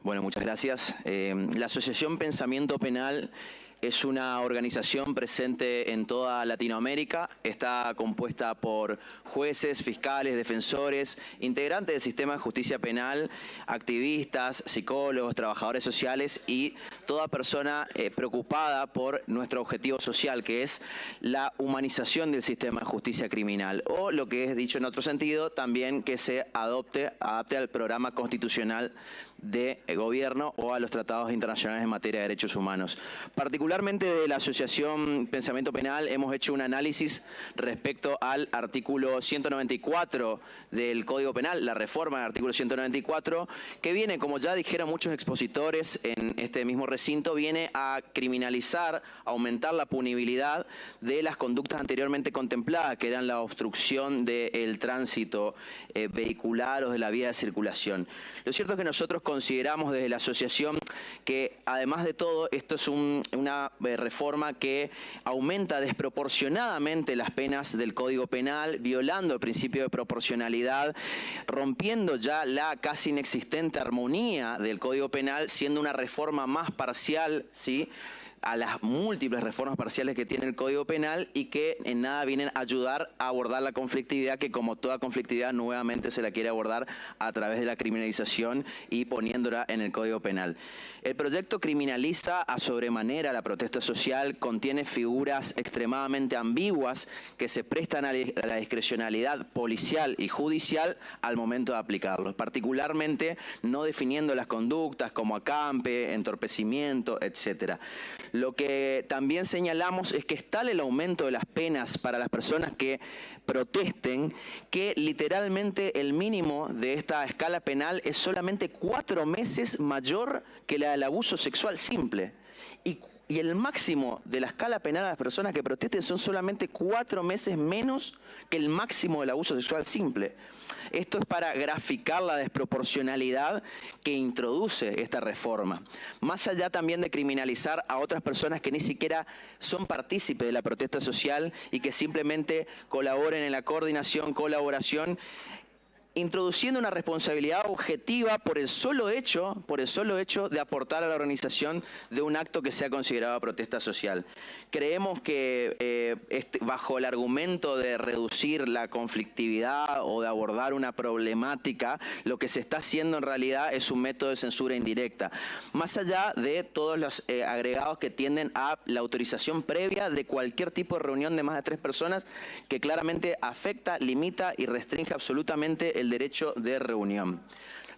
Bueno, muchas gracias. La Asociación Pensamiento Penal es una organización presente en toda Latinoamérica. Está compuesta por jueces, fiscales, defensores, integrantes del sistema de justicia penal, activistas, psicólogos, trabajadores sociales y toda persona preocupada por nuestro objetivo social, que es la humanización del sistema de justicia criminal, o lo que es dicho en otro sentido, también que se adapte al programa constitucional de gobierno o a los tratados internacionales en materia de derechos humanos. Particularmente de la Asociación Pensamiento Penal hemos hecho un análisis respecto al artículo 194 del Código Penal, la reforma del artículo 194, que viene, como ya dijeron muchos expositores en este mismo recinto, viene a criminalizar, aumentar la punibilidad de las conductas anteriormente contempladas, que eran la obstrucción del tránsito vehicular o de la vía de circulación. Lo cierto es que nosotros consideramos desde la asociación que, además de todo, esto es una reforma que aumenta desproporcionadamente las penas del Código Penal, violando el principio de proporcionalidad, rompiendo ya la casi inexistente armonía del Código Penal, siendo una reforma más parcial, ¿sí?, a las múltiples reformas parciales que tiene el Código Penal y que en nada vienen a ayudar a abordar la conflictividad, que como toda conflictividad nuevamente se la quiere abordar a través de la criminalización y poniéndola en el Código Penal. El proyecto criminaliza a sobremanera la protesta social, contiene figuras extremadamente ambiguas que se prestan a la discrecionalidad policial y judicial al momento de aplicarlos, particularmente no definiendo las conductas como acampe, entorpecimiento, etcétera. Lo que también señalamos es que es tal el aumento de las penas para las personas que protesten que literalmente el mínimo de esta escala penal es solamente 4 meses mayor que la del abuso sexual simple. Y el máximo de la escala penal a las personas que protesten son solamente 4 meses menos que el máximo del abuso sexual simple. Esto es para graficar la desproporcionalidad que introduce esta reforma. Más allá también de criminalizar a otras personas que ni siquiera son partícipes de la protesta social y que simplemente colaboren en la coordinación, colaboración, introduciendo una responsabilidad objetiva por el solo hecho de aportar a la organización de un acto que sea considerado protesta social. Creemos que bajo el argumento de reducir la conflictividad o de abordar una problemática, lo que se está haciendo en realidad es un método de censura indirecta, más allá de todos los agregados que tienden a la autorización previa de cualquier tipo de reunión de más de 3 personas, que claramente afecta, limita y restringe absolutamente el derecho de reunión.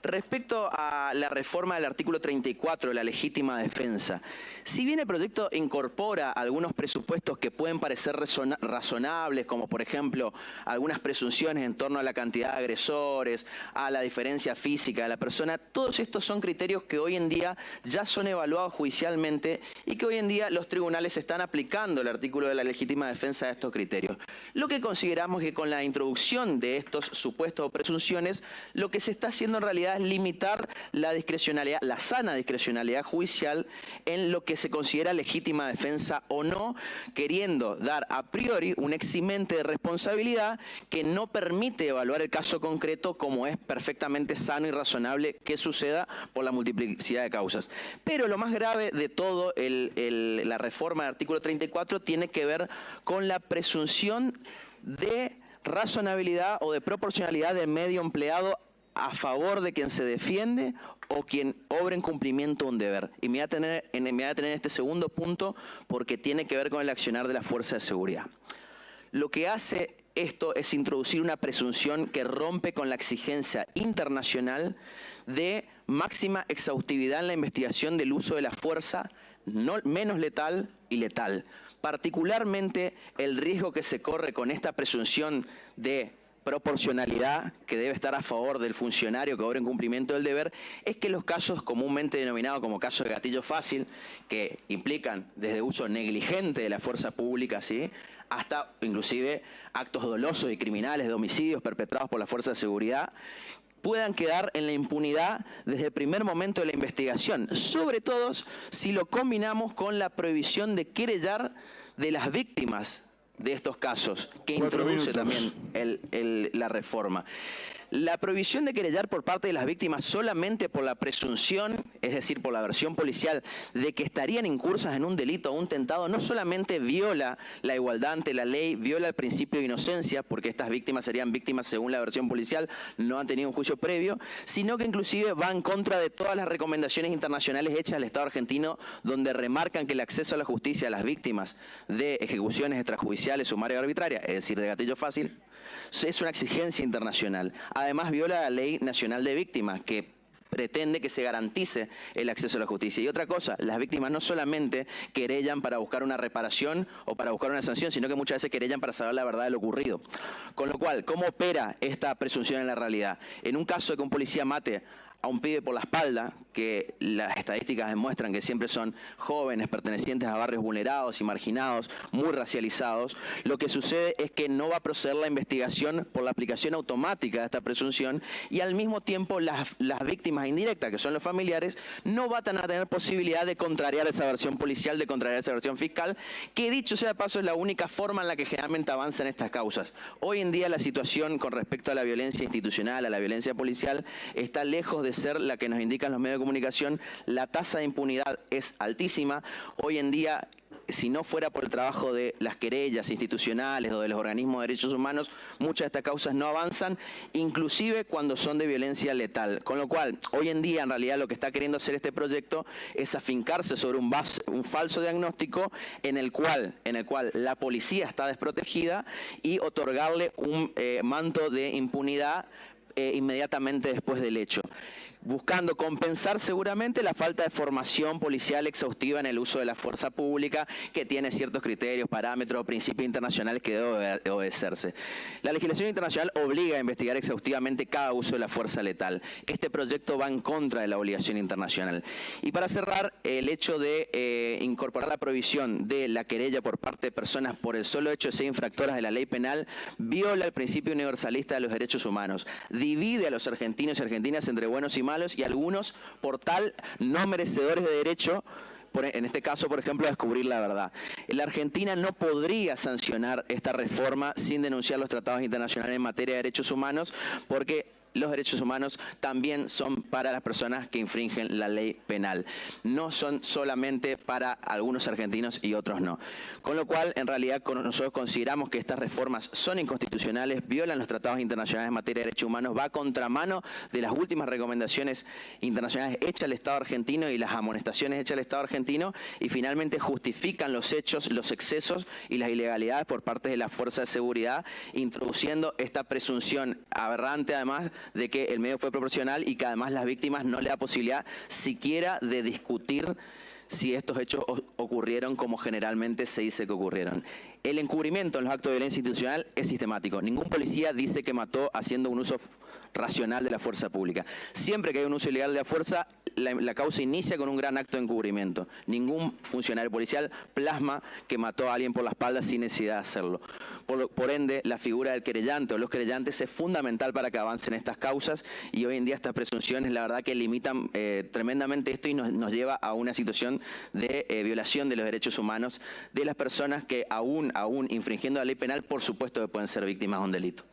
Respecto a la reforma del artículo 34 de la legítima defensa, si bien el proyecto incorpora algunos presupuestos que pueden parecer razonables, como por ejemplo algunas presunciones en torno a la cantidad de agresores, a la diferencia física de la persona, todos estos son criterios que hoy en día ya son evaluados judicialmente y que hoy en día los tribunales están aplicando el artículo de la legítima defensa a estos criterios. Lo que consideramos que con la introducción de estos supuestos o presunciones, lo que se está haciendo en realidad es limitar la discrecionalidad, la sana discrecionalidad judicial en lo que se considera legítima defensa o no, queriendo dar a priori un eximente de responsabilidad que no permite evaluar el caso concreto como es perfectamente sano y razonable que suceda por la multiplicidad de causas. Pero lo más grave de todo la reforma del artículo 34 tiene que ver con la presunción de razonabilidad o de proporcionalidad del medio empleado a favor de quien se defiende o quien obra en cumplimiento de un deber. Y me voy a tener este segundo punto porque tiene que ver con el accionar de la fuerza de seguridad. Lo que hace esto es introducir una presunción que rompe con la exigencia internacional de máxima exhaustividad en la investigación del uso de la fuerza menos letal y letal. Particularmente el riesgo que se corre con esta presunción de proporcionalidad que debe estar a favor del funcionario que obra en cumplimiento del deber es que los casos comúnmente denominados como casos de gatillo fácil, que implican desde uso negligente de la fuerza pública, ¿sí?, hasta inclusive actos dolosos y criminales de homicidios perpetrados por la fuerza de seguridad, puedan quedar en la impunidad desde el primer momento de la investigación, sobre todo si lo combinamos con la prohibición de querellar de las víctimas de estos casos, que introduce también la reforma. La prohibición de querellar por parte de las víctimas solamente por la presunción, es decir, por la versión policial, de que estarían incursas en un delito o un tentado, no solamente viola la igualdad ante la ley, viola el principio de inocencia, porque estas víctimas serían víctimas según la versión policial, no han tenido un juicio previo, sino que inclusive va en contra de todas las recomendaciones internacionales hechas al Estado argentino, donde remarcan que el acceso a la justicia a las víctimas de ejecuciones extrajudiciales, sumarias o arbitrarias, es decir, de gatillo fácil, es una exigencia internacional. Además, viola la Ley Nacional de Víctimas, que pretende que se garantice el acceso a la justicia. Y otra cosa, las víctimas no solamente querellan para buscar una reparación o para buscar una sanción, sino que muchas veces querellan para saber la verdad de lo ocurrido. Con lo cual, ¿cómo opera esta presunción en la realidad? En un caso de que un policía mate a un pibe por la espalda, que las estadísticas demuestran que siempre son jóvenes pertenecientes a barrios vulnerados y marginados, muy racializados, lo que sucede es que no va a proceder la investigación por la aplicación automática de esta presunción y al mismo tiempo las víctimas indirectas, que son los familiares, no van a tener posibilidad de contrariar esa versión policial, de contrariar esa versión fiscal, que dicho sea de paso es la única forma en la que generalmente avanzan estas causas. Hoy en día la situación con respecto a la violencia institucional, a la violencia policial, está lejos de ser la que nos indican los medios de comunicación. La tasa de impunidad es altísima. Hoy en día, si no fuera por el trabajo de las querellas institucionales o de los organismos de derechos humanos, muchas de estas causas no avanzan, inclusive cuando son de violencia letal. Con lo cual, hoy en día, en realidad, lo que está queriendo hacer este proyecto es afincarse sobre un falso diagnóstico en el cual la policía está desprotegida y otorgarle un manto de impunidad inmediatamente después del hecho, buscando compensar seguramente la falta de formación policial exhaustiva en el uso de la fuerza pública, que tiene ciertos criterios, parámetros, principios internacionales que debe obedecerse. La legislación internacional obliga a investigar exhaustivamente cada uso de la fuerza letal. Este proyecto va en contra de la obligación internacional. Y para cerrar, el hecho de incorporar la prohibición de la querella por parte de personas por el solo hecho de ser infractoras de la ley penal viola el principio universalista de los derechos humanos, divide a los argentinos y argentinas entre buenos y malos, y algunos por tal no merecedores de derecho, en este caso, por ejemplo, a descubrir la verdad. La Argentina no podría sancionar esta reforma sin denunciar los tratados internacionales en materia de derechos humanos, porque los derechos humanos también son para las personas que infringen la ley penal. No son solamente para algunos argentinos y otros no. Con lo cual, en realidad, nosotros consideramos que estas reformas son inconstitucionales, violan los tratados internacionales en materia de derechos humanos, va a contramano de las últimas recomendaciones internacionales hechas al Estado argentino y las amonestaciones hechas al Estado argentino, y finalmente justifican los hechos, los excesos y las ilegalidades por parte de las fuerzas de seguridad, introduciendo esta presunción aberrante, además, de que el medio fue proporcional y que además las víctimas no le da posibilidad siquiera de discutir si estos hechos ocurrieron como generalmente se dice que ocurrieron. El encubrimiento en los actos de violencia institucional es sistemático. Ningún policía dice que mató haciendo un uso racional de la fuerza pública. Siempre que hay un uso ilegal de la fuerza, la causa inicia con un gran acto de encubrimiento. Ningún funcionario policial plasma que mató a alguien por la espalda sin necesidad de hacerlo. Por ende, la figura del querellante o los querellantes es fundamental para que avancen estas causas, y hoy en día estas presunciones, la verdad, que limitan tremendamente esto y nos lleva a una situación de violación de los derechos humanos de las personas que aún infringiendo la ley penal, por supuesto que pueden ser víctimas de un delito.